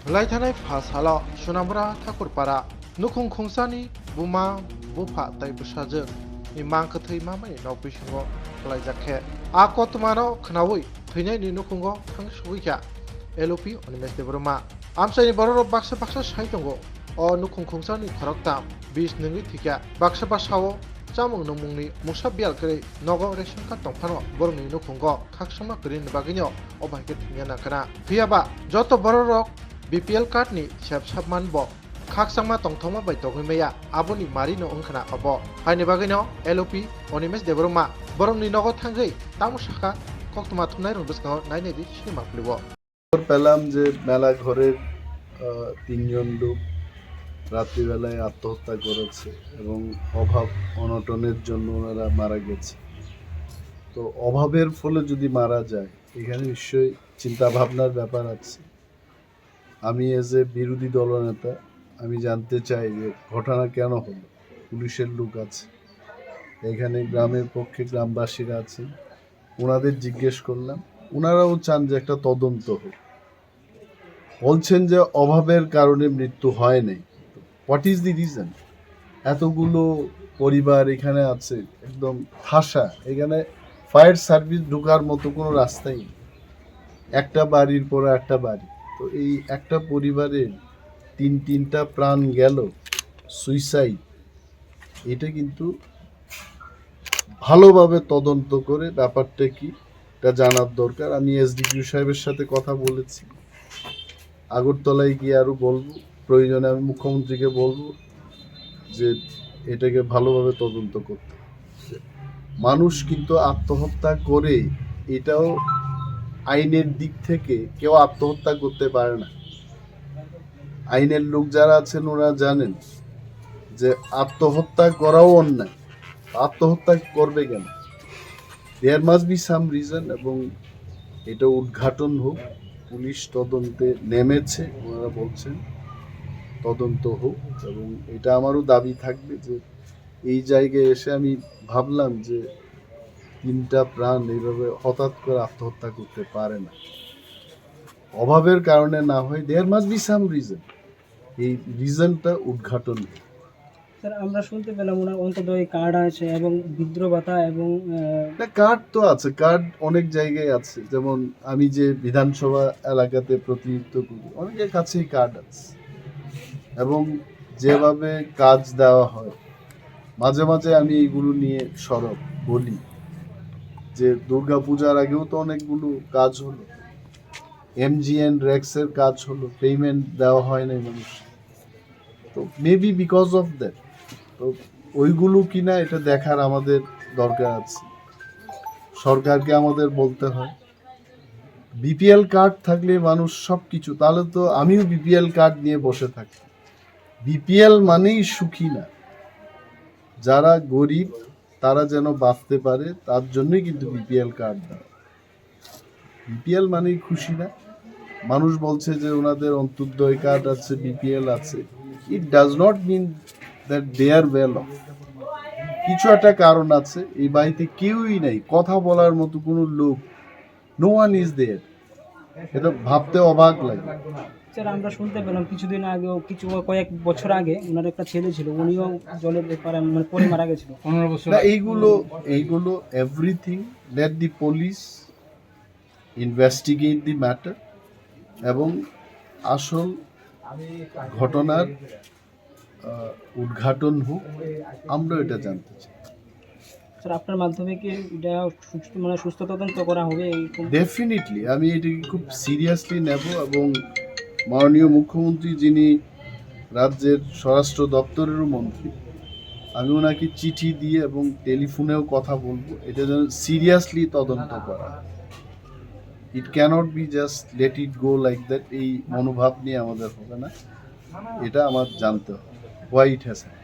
लाइथानाय फासाल सुनामब्रा ठाकुरपारा नुखुं खुंसानि बुमा बुफा ताइ बुसाजों इमां खथै मामानि नावबिसिङाव लाइजाखे आकतमानो खोनावै थैनायनि नुखुङाव थां सौहैया एलपि अनिमेश देबरमा आमसायनि बर' बाक्सा बाक्सा साइ दङ अ नुखुं खुंसानि खरकता बिस नोंनि थिखा बाक्सा बासावो जामुं नमुंनि मुसा बियालकरै नग रेशन कार्ड दंफानो बर'नि नुखुंग खाकसमा गरिनि बागैनो अबायके थिङा नाखना फियाबा जत बर' रक BPL कार्ड नि सेब साबमान ब खाकसामा तंथमा बाय तगैमाया आबोनि मारिनो ओंखना अब हायनि बागैनो LOP अनिमेश देबरमा बरंनि नग थांगै तामुसाखा कक्तमा थुनाय रंबसगाव नायनायदि सिनेमा खुलिब পেলাম যে মেলা ঘরের তিনজন লোক রাত্রিবেলায় আত্মহত্যা করেছে এবং অভাব অনটনের জন্য ওনারা মারা গেছে। তো অভাবের ফলে যদি মারা যায় এখানে নিশ্চয়ই চিন্তা ভাবনার ব্যাপার আছে। আমি এজ এ বিরোধী দলনেতা আমি জানতে চাই যে ঘটনা কেন হলো। পুলিশের লোক আছে এখানে, গ্রামের পক্ষে গ্রামবাসীরা আছে, ওনাদের জিজ্ঞেস করলাম, ওনারাও চান যে একটা তদন্ত হোক। বলছেন যে অভাবের কারণে মৃত্যু হয় নাই। What is the reason? এতগুলো পরিবার এখানে আছে, একদম ঠাসা, এখানে ফায়ার সার্ভিস ঢোকার মতো কোনো রাস্তাই নেই, একটা বাড়ির পর একটা বাড়ি। তো এই একটা পরিবারের তিনটা প্রাণ গেল সুইসাইড, এটা কিন্তু ভালোভাবে তদন্ত করে ব্যাপারটা কি এটা জানার দরকার। আমি SDPO সাহেবের সাথে কথা বলেছি, আগরতলায় গিয়ে আরও বলবো, প্রয়োজনে আমি মুখ্যমন্ত্রীকে বলবো যে এটাকে ভালোভাবে তদন্ত করতে। মানুষ কিন্তু আত্মহত্যা করে, এটাও আইনের দিক থেকে কেউ আত্মহত্যা করতে পারে না। আইনের লোক যারা আছেন ওরা জানেন যে আত্মহত্যা করাও অন্যায়। আত্মহত্যা করবে কেন? There must be some reason, এবং এটা উদ্ঘাটন হোক। পুলিশ তদন্তে নেমেছে, ওনারা বলছেন তদন্ত হোক, এবং এটা আমারও দাবি থাকবে যে এই জায়গায় এসে আমি ভাবলাম যে তিনটা প্রাণ এইভাবে হঠাৎ করে আত্মহত্যা করতে পারে না, অভাবের কারণে না হয়। There must be some reason, এই রিজনটা উদ্ঘাটন হোক। স্যার, আমরা শুনতে পেলাম ওনার অন্তদয় কার্ড আছে এবং বিদ্রোহ ভাতা এবং কার্ড তো আছে, কার্ড অনেক জায়গায় আছে। যেমন আমি যে বিধানসভা এলাকাতে প্রতিনিধিত্ব করি, অনেকের কাছেই কার্ড আছে, এবং যেভাবে কাজ দেওয়া হয় মাঝে মাঝে আমি এইগুলো নিয়ে সরব বলি যে দুর্গা পূজার আগেও তো অনেকগুলো কাজ হলো, MGN রেক্সের কাজ হলো, পেমেন্ট দেওয়া হয় নাই মানুষ। তো মেবি বিকজ অফ দ্যাট, তো ওইগুলো কিনা এটা দেখার আমাদের দরকার আছে। সরকারকে আমাদের বলতে হয় BPL কার্ড থাকলে মানুষ সব কিছু, তাহলে তো আমিও BPL কার্ড নিয়ে বসে থাকি। BPL মানেই সুখী না, যারা গরিব তারা যেন বাঁচতে পারে তার জন্যই কিন্তু BPL কার্ড দেয়। BPL মানেই খুশি না। মানুষ বলছে যে ওনাদের অন্তর্দয় কার্ড আছে, BPL আছে, it does not mean that they are well off. কিছু একটা কারণ আছে, এই বাড়িতে কেউই নাই, কথা বলার মতো কোনো লোক, নো ওয়ান ইজ দেয়ার। এটা ভাবতে অবাক লাগে। স্যার, আমরা শুনতে পেলাম কিছুদিন আগেও, কয়েক বছর আগে ওনার একটা ছেলে ছিল, উনিও জলে পরে মারা গেছিল 15 বছর। না, এইগুলো everything late the police investigate the matter, এবং আসল ঘটনার উদ্ঘাটন হোক, আমরা এটা জানতে চাই। স্যার, আপনার মাধ্যমে কি এটা সুস্থ তদন্ত করা হবে? ডেফিনেটলি আমি এটাকে খুব সিরিয়াসলি নেব, এবং মাননীয় মুখ্যমন্ত্রী, যিনি রাজ্যের স্বরাষ্ট্র দপ্তরেরও মন্ত্রী, আমি ওনাকে চিঠি দিয়ে এবং টেলিফোনেও কথা বলবো, এটা যেন সিরিয়াসলি তদন্ত করা। It cannot be just let it go like that. এই মনোভাব নিয়ে আমাদের হবে না, এটা আমার জানতে হবে হোয়াই ইট হ্যাজ হ্যাপেন্ড।